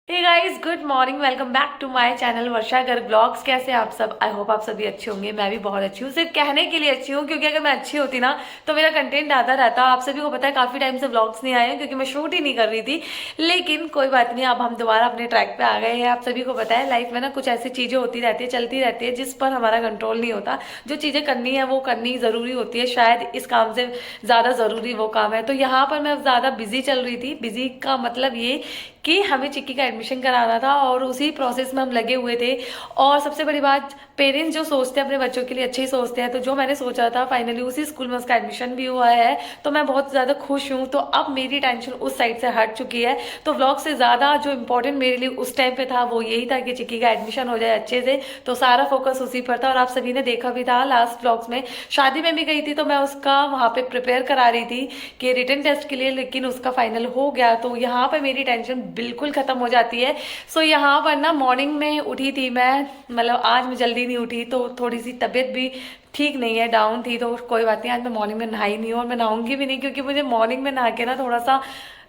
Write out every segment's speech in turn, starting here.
Hey guys, good morning. Welcome back to my channel Varsha Garg vlogs. कैसे हैं आप सब? आई होप आप सभी अच्छे होंगे। मैं भी बहुत अच्छी हूँ, सिर्फ कहने के लिए अच्छी हूँ, क्योंकि अगर मैं अच्छी होती ना तो मेरा कंटेंट आता रहता। आप सभी को पता है काफी टाइम से व्लॉग्स नहीं आए हैं क्योंकि मैं शूट ही नहीं कर रही थी। लेकिन कोई बात नहीं, अब हम दोबारा अपने ट्रैक पे आ गए हैं। आप सभी को पता है लाइफ में ना कुछ ऐसी चीजें होती रहती है, चलती रहती है, जिस पर हमारा कंट्रोल नहीं होता। जो चीजें करनी है वो करनी जरूरी होती है, शायद इस काम से ज्यादा जरूरी वो काम है। तो यहाँ पर मैं ज्यादा बिजी चल रही थी। बिजी का मतलब ये कि हमें चिक्की का एडमिशन कराना था और उसी प्रोसेस में हम लगे हुए थे। और सबसे बड़ी बात, पेरेंट्स जो सोचते हैं अपने बच्चों के लिए अच्छे ही सोचते हैं। तो जो मैंने सोचा था फाइनली उसी स्कूल में उसका एडमिशन भी हुआ है, तो मैं बहुत ज़्यादा खुश हूँ। तो अब मेरी टेंशन उस साइड से हट चुकी है। तो व्लॉग से ज़्यादा जो इम्पोर्टेंट मेरे लिए उस टाइम पे था वो यही था कि चिक्की का एडमिशन हो जाए अच्छे से। तो सारा फोकस उसी पर था। और आप सभी ने देखा भी था लास्ट व्लॉग्स में, शादी में भी गई थी तो मैं उसका वहाँ पे प्रिपेयर करा रही थी कि रिटन टेस्ट के लिए, लेकिन उसका फाइनल हो गया। तो यहाँ पर मेरी टेंशन बिल्कुल खत्म हो जाती है। सो यहाँ पर ना मॉर्निंग में उठी थी मैं, मतलब आज मैं जल्दी नहीं उठी तो थोड़ी सी तबीयत भी ठीक नहीं है, डाउन थी। तो कोई बात नहीं, आज मैं मॉर्निंग में नहाई नहीं हूँ और मैं नहाऊंगी भी नहीं, क्योंकि मुझे मॉर्निंग में नहा के ना थोड़ा सा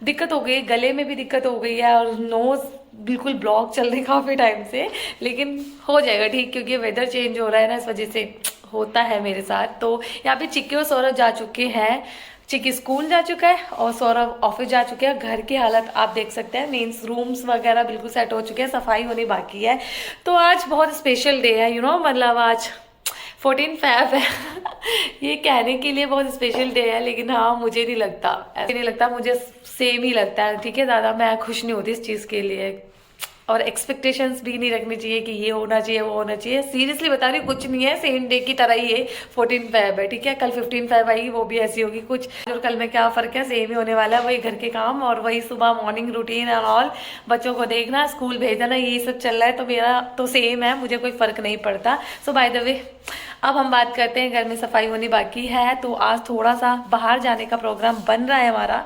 दिक्कत हो गई है, गले में भी दिक्कत हो गई है और नोज बिल्कुल ब्लॉक चल रही काफ़ी टाइम से। लेकिन हो जाएगा ठीक, क्योंकि वेदर चेंज हो रहा है ना, इस वजह से होता है मेरे साथ। तो यहाँ पे चिक्की और सौरभ जा चुके हैं। चिक्की स्कूल जा चुका है और सौरभ ऑफिस जा चुके हैं। घर की हालत आप देख सकते हैं, मीन्स रूम्स वगैरह बिल्कुल सेट हो चुके हैं, सफाई होनी बाकी है। तो आज बहुत स्पेशल डे है, मतलब आज 14 फ़रवरी है। ये कहने के लिए बहुत स्पेशल डे है, लेकिन हाँ मुझे नहीं लगता, ऐसे नहीं लगता, मुझे सेम ही लगता है। ठीक है, ज़्यादा मैं खुश नहीं होती इस चीज़ के लिए। और एक्सपेक्टेशंस भी नहीं रखनी चाहिए कि ये होना चाहिए वो होना चाहिए। सीरियसली बता रही हूँ, कुछ नहीं है, सेम डे की तरह ही है। 14 फ़रवरी है, ठीक है। कल 15 फ़रवरी आएगी, वो भी ऐसी होगी कुछ। और कल में क्या फ़र्क है, सेम ही होने वाला है। वही घर के काम और वही सुबह मॉर्निंग रूटीन एंड ऑल, बच्चों को देखना, स्कूल भेजना, यही सब चल रहा है। तो मेरा तो सेम है, मुझे कोई फ़र्क नहीं पड़ता। सो बाय द वे, अब हम बात करते हैं, घर में सफाई होनी बाकी है। तो आज थोड़ा सा बाहर जाने का प्रोग्राम बन रहा है हमारा,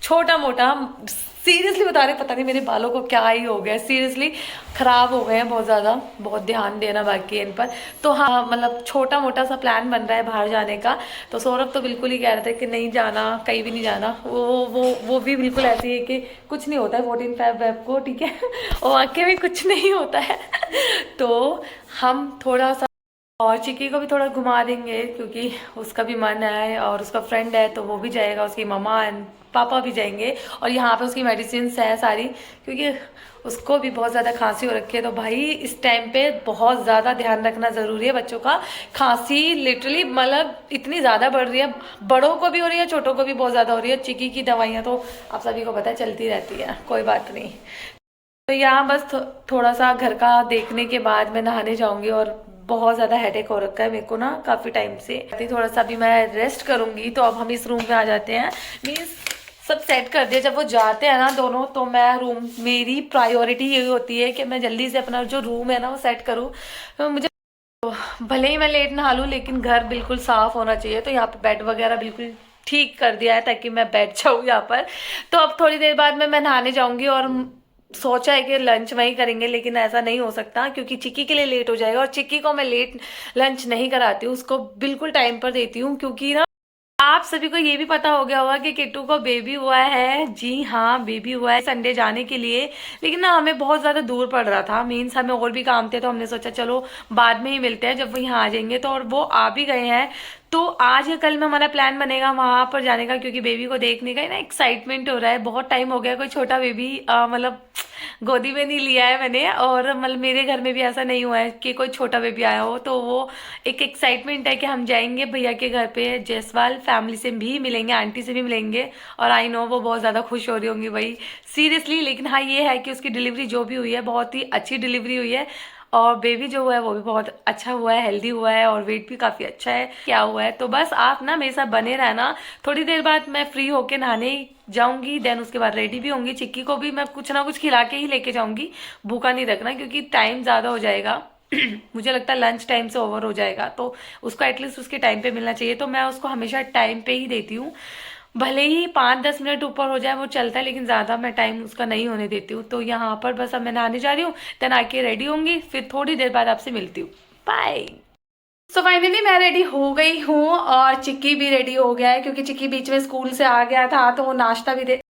छोटा मोटा। सीरियसली बता रहे, पता नहीं मेरे बालों को क्या ही हो गया, सीरियसली खराब हो गए हैं बहुत ज़्यादा। बहुत ध्यान देना बाकी है इन पर। तो हाँ, मतलब छोटा मोटा सा प्लान बन रहा है बाहर जाने का। तो सौरभ तो बिल्कुल ही कह रहे थे कि नहीं जाना, कहीं भी नहीं जाना। वो भी बिल्कुल ऐसी है कि कुछ नहीं होता है 14 फ़रवरी को, ठीक है। और वाकई में कुछ नहीं होता है। तो हम थोड़ा सा और चिक्की को भी थोड़ा घुमा देंगे, क्योंकि उसका भी मन है और उसका फ्रेंड है तो वो भी जाएगा, उसकी मम्मा एंड पापा भी जाएंगे। और यहाँ पे उसकी मेडिसिन है सारी, क्योंकि उसको भी बहुत ज़्यादा खांसी हो रखी है। तो भाई इस टाइम पे बहुत ज़्यादा ध्यान रखना ज़रूरी है बच्चों का। खांसी लिटरली मतलब इतनी ज़्यादा बढ़ रही है, बड़ों को भी हो रही है, छोटों को भी बहुत ज़्यादा हो रही है। चिक्की की दवाइयाँ तो आप सभी को पता है चलती रहती है, कोई बात नहीं। तो यहाँ बस थोड़ा सा घर का देखने के बाद मैं नहाने जाऊंगी। और बहुत ज़्यादा हेडेक हो रखा है मेरे को ना काफ़ी टाइम से। थोड़ा सा भी मैं रेस्ट करूंगी। तो अब हम इस रूम में आ जाते हैं। मीन्स सब सेट कर दिया, जब वो जाते हैं ना दोनों, तो मैं रूम, मेरी प्रायोरिटी यही होती है कि मैं जल्दी से अपना जो रूम है ना वो सेट करूँ। तो मुझे भले ही मैं लेट नहा लूँ, लेकिन घर बिल्कुल साफ होना चाहिए। तो यहाँ पे बेड वगैरह बिल्कुल ठीक कर दिया है ताकि मैं बैठ जाऊँ यहाँ पर। तो अब थोड़ी देर बाद मैं नहाने जाऊंगी और सोचा है कि लंच वहीं करेंगे, लेकिन ऐसा नहीं हो सकता क्योंकि चिक्की के लिए लेट हो जाएगा। और चिक्की को मैं लेट लंच नहीं कराती हूँ, उसको बिल्कुल टाइम पर देती हूँ। क्योंकि ना आप सभी को ये भी पता हो गया होगा कि किट्टू को बेबी हुआ है। जी हाँ, बेबी हुआ है संडे जाने के लिए। लेकिन ना हमें बहुत ज़्यादा दूर पड़ रहा था, मीन्स हमें और भी काम थे। तो हमने सोचा चलो बाद में ही मिलते हैं जब वो यहाँ आ जाएंगे। तो और वो आ भी गए हैं। तो आज या कल में हमारा प्लान बनेगा वहां पर जाने का, क्योंकि बेबी को देखने का ना एक्साइटमेंट हो रहा है। बहुत टाइम हो गया कोई छोटा बेबी मतलब गोदी में नहीं लिया है मैंने। और मतलब मेरे घर में भी ऐसा नहीं हुआ है कि कोई छोटा बेबी आया हो। तो वो एक एक्साइटमेंट है कि हम जाएंगे भैया के घर पे जयसवाल, फैमिली से भी मिलेंगे, आंटी से भी मिलेंगे। और आई नो वो बहुत ज़्यादा खुश हो रही होंगी भाई, सीरियसली। लेकिन हाँ ये है कि उसकी डिलीवरी जो भी हुई है बहुत ही अच्छी डिलीवरी हुई है। और बेबी जो हुआ है वो भी बहुत अच्छा हुआ है, हेल्दी हुआ है और वेट भी काफ़ी अच्छा है क्या हुआ है। तो बस आप ना मेरे साथ बने रहना। थोड़ी देर बाद मैं फ्री होके नहाने जाऊंगी, देन उसके बाद रेडी भी होंगी। चिक्की को भी मैं कुछ ना कुछ खिला के ही लेके जाऊंगी, भूखा नहीं रखना, क्योंकि टाइम ज़्यादा हो जाएगा। मुझे लगता है लंच टाइम से ओवर हो जाएगा, तो उसको एटलीस्ट उसके टाइम पे मिलना चाहिए। तो मैं उसको हमेशा टाइम पे ही देती हूँ। भले ही 5-10 मिनट ऊपर हो जाए वो चलता है, लेकिन ज़्यादा मैं टाइम उसका नहीं होने देती हूँ। तो यहाँ पर बस अब मैं नहाने जा रही हूँ, देन आके रेडी होंगी, फिर थोड़ी देर बाद आपसे मिलती हूँ। बाय। सो फाइनली मैं रेडी हो गई हूँ और चिक्की भी रेडी हो गया है, क्योंकि चिक्की बीच में स्कूल से आ गया था तो वो नाश्ता भी दे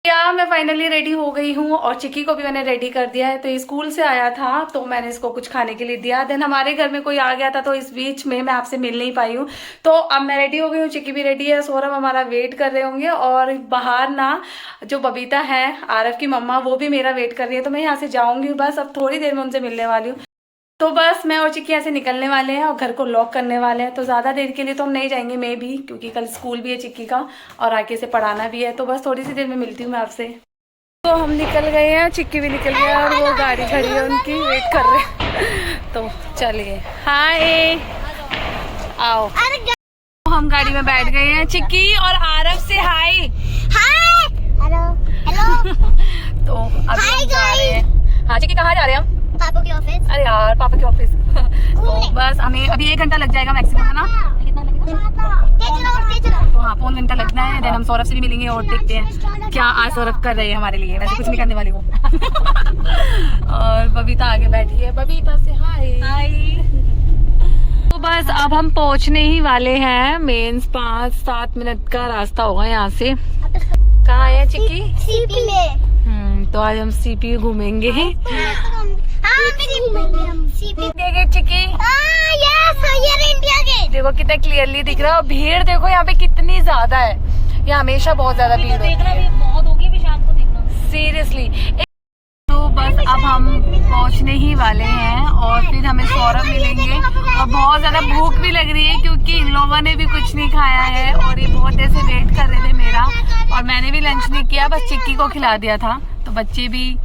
या मैं फाइनली रेडी हो गई हूँ और चिक्की को भी मैंने रेडी कर दिया है। तो ये स्कूल से आया था तो मैंने इसको कुछ खाने के लिए दिया। देन हमारे घर में कोई आ गया था तो इस बीच में मैं आपसे मिल नहीं पाई हूँ। तो अब मैं रेडी हो गई हूँ, चिक्की भी रेडी है, सौरभ हमारा वेट कर रहे होंगे और बाहर ना जो बबीता है आरव की मम्मा वो भी मेरा वेट कर रही है। तो मैं यहाँ से जाऊँगी बस, अब थोड़ी देर में उनसे मिलने वाली हूँ। तो बस मैं और चिक्की ऐसे निकलने वाले हैं और घर को लॉक करने वाले हैं। तो ज़्यादा देर के लिए तो हम नहीं जाएंगे मे भी, क्योंकि कल स्कूल भी है चिक्की का और आगे से पढ़ाना भी है। तो बस थोड़ी सी देर में मिलती हूँ मैं आपसे। तो हम निकल गए हैं, चिक्की भी निकल गया और वो गाड़ी खड़ी है उनकी, वेट कर रहे हैं। तो चलिए, हाय, आओ। तो हम गाड़ी में बैठ गए हैं, चिक्की और आरव से हाय। हाय, हेलो हेलो। तो अभी हम जा रहे हैं। हाँ चिक्की, कहाँ जा रहे हैं हम? पापा के ऑफिस। अरे यार, पापा के ऑफिस। तो बस हमें अभी 1 घंटा लग जाएगा मैक्सिमम, है ना? कितना लगेगा? तो हाँ, पौन घंटा लगना है। देन हम सौरभ से भी मिलेंगे और देखते हैं क्या आज सौरभ कर रहे हैं हमारे लिए। वैसे कुछ नहीं करने वाली वो। और बबीता आगे बैठी है, बबीता से हाय। तो बस अब हम पहुंचने ही वाले हैं। मेंस 5-7 मिनट का रास्ता होगा यहाँ से। कहाँ है चिक्की? सीपी में। तो आज हम सीपी घूमेंगे। सीपी चिक्की, इंडिया गेट देखो कितना क्लियरली दिख रहा है। और भीड़ देखो यहाँ पे कितनी ज्यादा है, यहाँ हमेशा बहुत ज्यादा भीड़ होती है। बहुत होगी भी शाम को देखना सीरियसली। तो बस अब हम पहुंचने ही वाले हैं और फिर हमें सौरभ मिलेंगे। और बहुत ज्यादा भूख भी लग रही है क्योंकि इन लोगों ने भी कुछ नहीं खाया है और ये बहुत देर से वेट कर रहे थे मेरा। और मैंने भी लंच नहीं किया, बस चिक्की को खिला दिया था। तो बच्चे भी,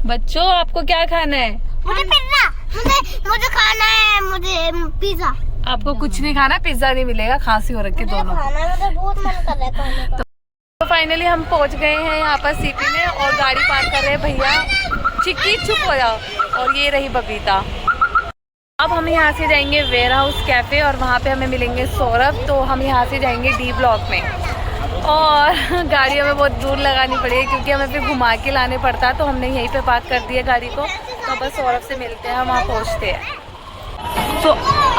बच्चों आपको क्या खाना है? मुझे पिज्जा, मुझे खाना है, मुझे पिज्जा। आपको कुछ नहीं खाना, पिज्जा नहीं मिलेगा, खांसी हो रखी दोनों। मुझे बहुत मन कर रहा है खाने का। तो फाइनली हम पहुंच गए हैं यहाँ पर सीपी में और गाड़ी पार्क कर रहे हैं भैया। चिक्की चुप हो जाओ। और ये रही बबीता। अब हम यहाँ से जाएंगे वेयर हाउस कैफे और वहाँ पे हमें मिलेंगे सौरभ। तो हम यहाँ से जाएंगे डी ब्लॉक में और गाड़ी हमें बहुत दूर लगानी पड़ेगी क्योंकि हमें फिर घुमा के लाने पड़ता है। तो हमने यहीं पे पार्क कर दिया गाड़ी को। तो बस सौरभ से मिलते हैं, हम वहाँ पहुँचते हैं। तो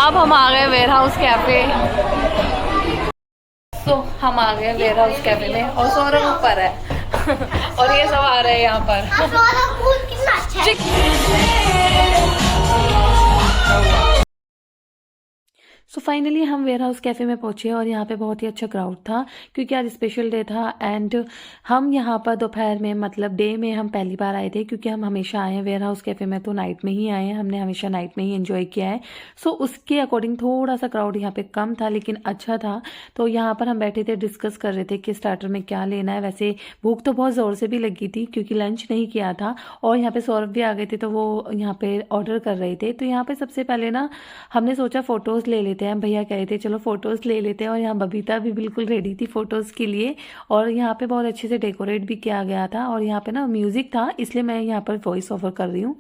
अब हम आ गए वेयर हाउस कैफे। तो हम आ गए वेयर हाउस कैफे में और सौरभ ऊपर है और ये सब आ रहे हैं यहाँ पर। सो फाइनली हम वेयर हाउस कैफ़े में पहुंचे और यहाँ पे बहुत ही अच्छा क्राउड था क्योंकि आज स्पेशल डे था। एंड हम यहाँ पर दोपहर में, मतलब डे में हम पहली बार आए थे क्योंकि हम हमेशा आए हैं वेयर हाउस कैफ़े में तो नाइट में ही आए हैं। हमने हमेशा नाइट में ही एंजॉय किया है। सो उसके अकॉर्डिंग थोड़ा सा क्राउड यहाँ पे कम था लेकिन अच्छा था। तो यहाँ पर हम बैठे थे, डिस्कस कर रहे थे कि स्टार्टर में क्या लेना है। वैसे भूख तो बहुत ज़ोर से भी लगी थी क्योंकि लंच नहीं किया था। और यहाँ पे सौरभ भी आ गए थे तो वो यहाँ पे ऑर्डर कर रहे थे। तो यहाँ पे सबसे पहले ना हमने सोचा फ़ोटोज़ ले लेते हैं। भैया कह रहे थे चलो फ़ोटोज़ ले लेते हैं और यहाँ बबीता भी बिल्कुल रेडी थी फ़ोटोज़ के लिए। और यहाँ पे बहुत अच्छे से डेकोरेट भी किया गया था और यहाँ पे ना म्यूज़िक था, इसलिए मैं यहाँ पर वॉइस ओवर कर रही हूँ।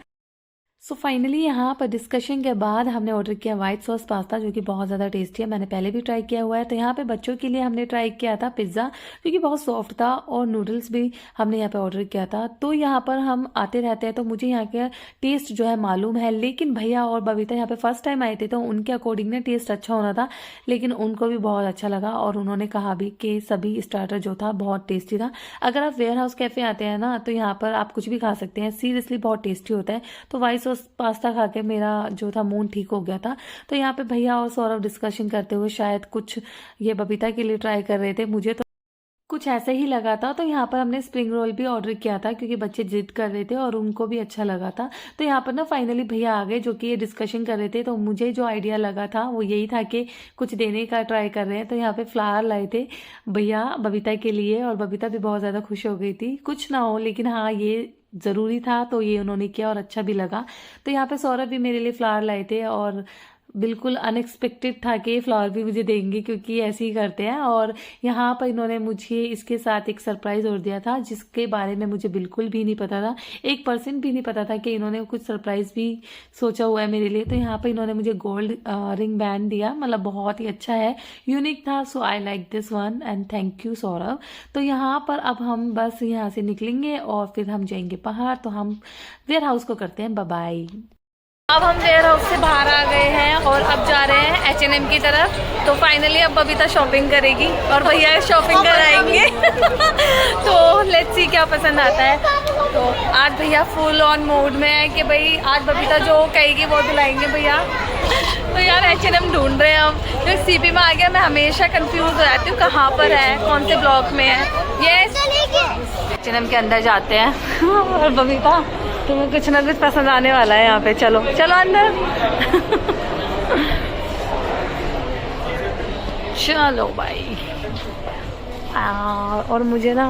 सो फाइनली यहाँ पर डिस्कशन के बाद हमने ऑर्डर किया वाइट सॉस पास्ता जो कि बहुत ज़्यादा टेस्टी है। मैंने पहले भी ट्राई किया हुआ है। तो यहाँ पे बच्चों के लिए हमने ट्राई किया था पिज़्ज़ा क्योंकि बहुत सॉफ्ट था और नूडल्स भी हमने यहाँ पे ऑर्डर किया था। तो यहाँ पर हम आते रहते हैं तो मुझे यहाँ का टेस्ट जो है मालूम है। लेकिन भैया और बबीता यहाँ पे फर्स्ट टाइम आए थे तो उनके अकॉर्डिंग ना टेस्ट अच्छा होना था, लेकिन उनको भी बहुत अच्छा लगा और उन्होंने कहा भी कि सभी स्टार्टर जो था बहुत टेस्टी था। अगर आप वेयर हाउस कैफ़े आते हैं ना तो यहाँ पर आप कुछ भी खा सकते हैं, सीरियसली बहुत टेस्टी होता है। तो वाइट सॉस पास्ता खा के मेरा जो था मूड ठीक हो गया था। तो यहाँ पे भैया और सौरभ डिस्कशन करते हुए शायद कुछ ये बबीता के लिए ट्राई कर रहे थे, मुझे तो कुछ ऐसे ही लगा था। तो यहाँ पर हमने स्प्रिंग रोल भी ऑर्डर किया था क्योंकि बच्चे जिद कर रहे थे और उनको भी अच्छा लगा था। तो यहाँ पर ना फाइनली भैया आ गए जो कि ये डिस्कशन कर रहे थे। तो मुझे जो आइडिया लगा था वो यही था कि कुछ देने का ट्राई कर रहे हैं। तो यहाँ पे फ्लावर लाए थे भैया बबीता के लिए और बबीता भी बहुत ज़्यादा खुश हो गई थी। कुछ ना हो लेकिन हाँ ये ज़रूरी था तो ये उन्होंने किया और अच्छा भी लगा। तो यहाँ पे सौरभ भी मेरे लिए फ्लावर लाए थे और बिल्कुल अनएक्सपेक्टेड था कि फ्लावर भी मुझे देंगे क्योंकि ऐसे ही करते हैं। और यहाँ पर इन्होंने मुझे इसके साथ एक सरप्राइज़ और दिया था जिसके बारे में मुझे बिल्कुल भी नहीं पता था, 1% भी नहीं पता था कि इन्होंने कुछ सरप्राइज़ भी सोचा हुआ है मेरे लिए। तो यहाँ पर इन्होंने मुझे गोल्ड रिंग बैंड दिया, मतलब बहुत ही अच्छा है, यूनिक था। So I like this one and thank you Saurabh. तो यहाँ पर अब हम बस यहाँ से निकलेंगे और फिर हम जाएंगे बाहर। तो हम वेयर हाउस को करते हैं बाय बाय। अब हम वेयर हाउस से बाहर आ गए हैं और अब जा रहे हैं H&M की तरफ। तो फाइनली अब बबीता शॉपिंग करेगी और भैया शॉपिंग कराएंगे। तो लेट्स सी क्या पसंद आता है। तो आज भैया फुल ऑन मूड में है कि भाई आज बबीता जो कहेगी वो दिलाएंगे भैया। तो यार H&M ढूंढ रहे हैं हम। जो CP में आ गया मैं हमेशा कंफ्यूज हो जाती हूँ कहाँ पर है, कौन से ब्लॉक में है। ये H&M के अंदर जाते हैं और बबीता तुम्हें कुछ ना कुछ पसंद आने वाला है यहाँ पे। चलो चलो अंदर। चलो भाई। और मुझे ना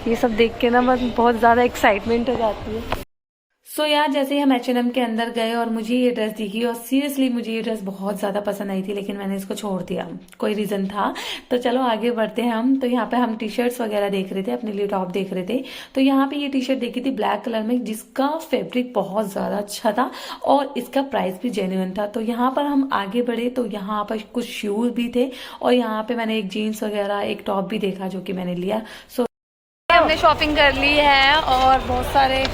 ये सब देख के ना बस बहुत ज़्यादा एक्साइटमेंट हो जाती है। सो यार जैसे ही हम H&M के अंदर गए और मुझे ये ड्रेस दिखी और सीरियसली मुझे ये ड्रेस बहुत ज़्यादा पसंद आई थी, लेकिन मैंने इसको छोड़ दिया, कोई रीज़न था। तो चलो आगे बढ़ते हैं हम। तो यहाँ पे हम टी शर्ट्स वगैरह देख रहे थे, अपने लिए टॉप देख रहे थे। तो यहाँ पे ये टी शर्ट देखी थी ब्लैक कलर में, जिसका फैब्रिक बहुत ज़्यादा अच्छा था और इसका प्राइस भी जेन्युइन था। तो यहाँ पर हम आगे बढ़े तो यहाँ पर कुछ शूज़ भी थे और यहाँ पर मैंने एक जीन्स वगैरह एक टॉप भी देखा जो कि मैंने लिया। सो हमने शॉपिंग कर ली है और बहुत सारे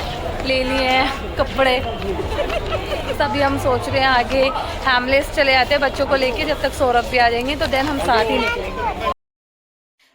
ले लिए हैं कपड़े। सभी हम सोच रहे हैं आगे हैमलेस चले जाते हैं बच्चों को लेके, जब तक सौरभ भी आ जाएंगे तो देन हम साथ ही निकलेंगे।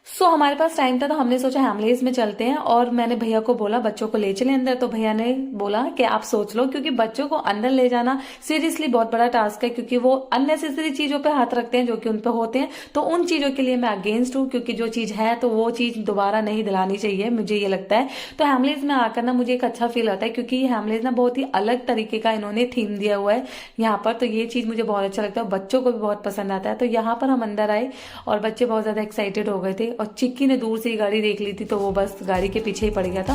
सो हमारे पास टाइम था तो हमने सोचा हैमलेस में चलते हैं और मैंने भैया को बोला बच्चों को ले चले अंदर। तो भैया ने बोला कि आप सोच लो, क्योंकि बच्चों को अंदर ले जाना सीरियसली बहुत बड़ा टास्क है, क्योंकि वो अननेसेसरी चीजों पे हाथ रखते हैं जो कि उन पे होते हैं। तो उन चीजों के लिए मैं अगेंस्ट हूँ, क्योंकि जो चीज है तो वो चीज दोबारा नहीं दिलानी चाहिए, मुझे ये लगता है। तो हैमलेस में आकर ना मुझे एक अच्छा फील आता है, क्योंकि हैमलेस ना बहुत ही अलग तरीके का इन्होंने थीम दिया हुआ है यहाँ पर। तो ये चीज मुझे बहुत अच्छा लगता है, बच्चों को भी बहुत पसंद आता है। तो यहाँ पर हम अंदर आए और बच्चे बहुत ज्यादा एक्साइटेड हो गए थे और चिक्की ने दूर से ही गाड़ी देख ली थी तो वो बस गाड़ी के पीछे ही पड़ गया था।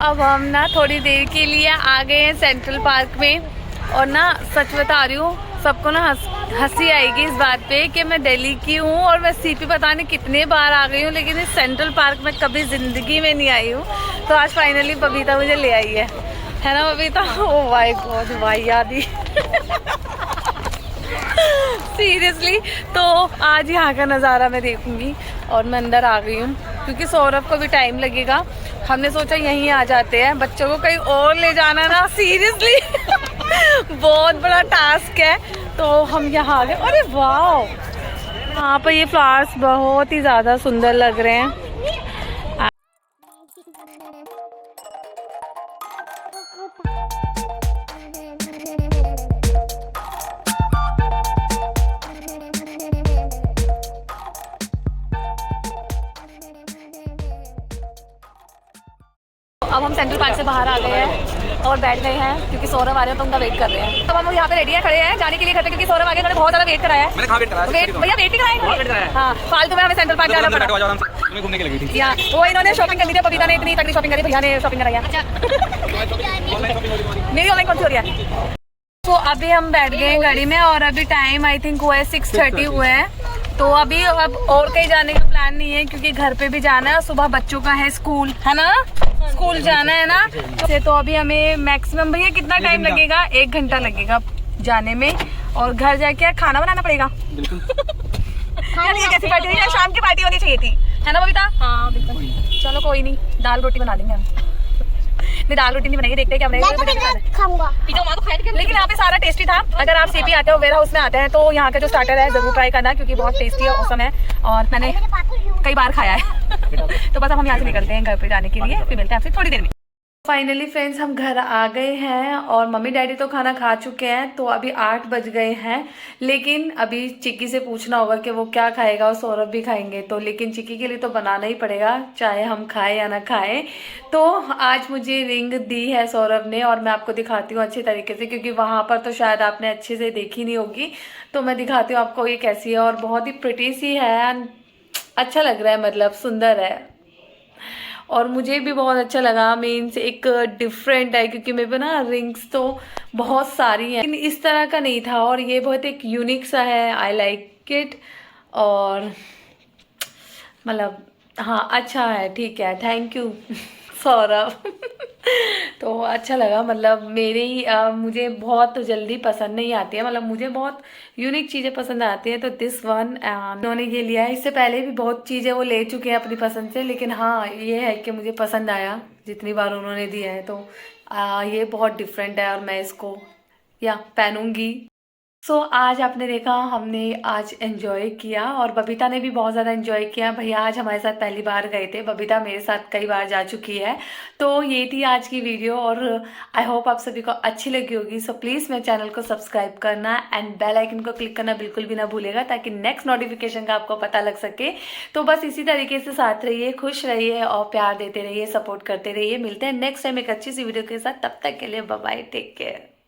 अब हम ना थोड़ी देर के लिए आ गए हैं सेंट्रल पार्क में और ना सच बता रही हूँ सबको ना हंसी आएगी इस बात पे कि मैं दिल्ली की हूँ और मैं CP पता नहीं कितने बार आ गई हूँ, लेकिन इस सेंट्रल पार्क में कभी जिंदगी में नहीं आई हूँ। तो आज फाइनली बबीता मुझे ले आई है ना बबीता? ओ माय गॉड भाई याद ही सीरियसली। तो आज यहाँ का नज़ारा मैं देखूंगी और मैं अंदर आ गई हूँ क्योंकि सौरभ को भी टाइम लगेगा। हमने सोचा यहीं आ जाते हैं, बच्चों को कहीं और ले जाना ना सीरियसली बहुत बड़ा टास्क है। तो हम यहाँ आ गए। अरे वाह, यहाँ पर ये फ्लावर्स बहुत ही ज़्यादा सुंदर लग रहे हैं। अब हम सेंट्रल पार्क से बाहर आ गए हैं और बैठ गए हैं क्योंकि सौरभ आ रहे हैं तो उनका वेट कर रहे हैं। तब हम यहाँ पे रेडी है, खड़े हैं जाने के लिए घर पे, क्योंकि सौरभ आगे बहुत ज्यादा वेट कराया है। मैंने कहा वेट कराया? भैया वेट ही कराया। हाँ, फालतू में हमें सेंट्रल पार्क जाना पड़ा। घूमने के लिए थी यार, वो इन्होंने शॉपिंग करनी थी, बबीता ने इतनी तगड़ी शॉपिंग करी, भैया ने शॉपिंग कराया। मेरी ऑनलाइन कौन सी हो रही है? तो अभी हम बैठ गए हैं गाड़ी में और अभी टाइम आई थिंक हुआ है 6:30 हुआ है। तो अभी अब और कहीं जाने का प्लान नहीं है क्योंकि घर पे भी जाना है, सुबह बच्चों का है स्कूल, है ना, स्कूल जाना है ना। तो अभी हमें मैक्सिमम भैया कितना टाइम लगेगा? 1 घंटा लगेगा जाने में और घर जाके खाना बनाना पड़ेगा। यार ये कैसी पार्टी है? शाम की पार्टी होनी चाहिए थी, है ना बबीता? हाँ बिल्कुल। चलो कोई नहीं, दाल रोटी बना देंगे हम। नहीं दाल रोटी नहीं बनाएंगे, देखते हैं क्या बनाएंगे। लेकिन यहाँ पे सारा टेस्टी था। अगर आप CP आते हो, वेयर हाउस में आते हैं तो यहाँ का जो स्टार्टर है जरूर ट्राई करना क्योंकि बहुत टेस्टी है, औसम है और मैंने कई बार खाया है। तो बस अब हम यहाँ से निकलते हैं घर पे जाने के लिए, फिर मिलते हैं आपसे थोड़ी देर में। फाइनली फ्रेंड्स हम घर आ गए हैं और मम्मी डैडी तो खाना खा चुके हैं। तो अभी 8 बज गए हैं, लेकिन अभी चिक्की से पूछना होगा कि वो क्या खाएगा और सौरभ भी खाएंगे। तो लेकिन चिक्की के लिए तो बनाना ही पड़ेगा, चाहे हम खाएं या ना खाएं। तो आज मुझे रिंग दी है सौरभ ने और मैं आपको दिखाती हूँ अच्छे तरीके से, क्योंकि वहाँ पर तो शायद आपने अच्छे से देखी नहीं होगी। तो मैं दिखाती हूँ आपको ये कैसी है और बहुत ही प्रिटी सी है, अच्छा लग रहा है, मतलब सुंदर है और मुझे भी बहुत अच्छा लगा। मीन्स एक डिफरेंट है क्योंकि मेरे पे ना रिंग्स तो बहुत सारी हैं लेकिन इस तरह का नहीं था और ये बहुत एक यूनिक सा है। आई लाइक इट और मतलब हाँ अच्छा है, ठीक है, थैंक यू सौरभ। तो अच्छा लगा, मतलब मुझे बहुत जल्दी पसंद नहीं आती है, मतलब मुझे बहुत यूनिक चीज़ें पसंद आती हैं। तो दिस वन उन्होंने ये लिया है। इससे पहले भी बहुत चीज़ें वो ले चुके हैं अपनी पसंद से, लेकिन हाँ ये है कि मुझे पसंद आया जितनी बार उन्होंने दिया है। तो ये बहुत डिफरेंट है और मैं इसको या पहनूंगी। सो आज आपने देखा हमने आज एंजॉय किया और बबीता ने भी बहुत ज़्यादा एंजॉय किया। भैया आज हमारे साथ पहली बार गए थे, बबीता मेरे साथ कई बार जा चुकी है। तो ये थी आज की वीडियो और आई होप आप सभी को अच्छी लगी होगी। सो प्लीज़ मेरे चैनल को सब्सक्राइब करना एंड बेल आइकन को क्लिक करना बिल्कुल भी ना भूलेगा, ताकि नेक्स्ट नोटिफिकेशन का आपको पता लग सके। तो बस इसी तरीके से साथ रहिए, खुश रहिए और प्यार देते रहिए, सपोर्ट करते रहिए। मिलते हैं नेक्स्ट टाइम एक अच्छी सी वीडियो के साथ। तब तक के लिए बाय बाय, टेक केयर।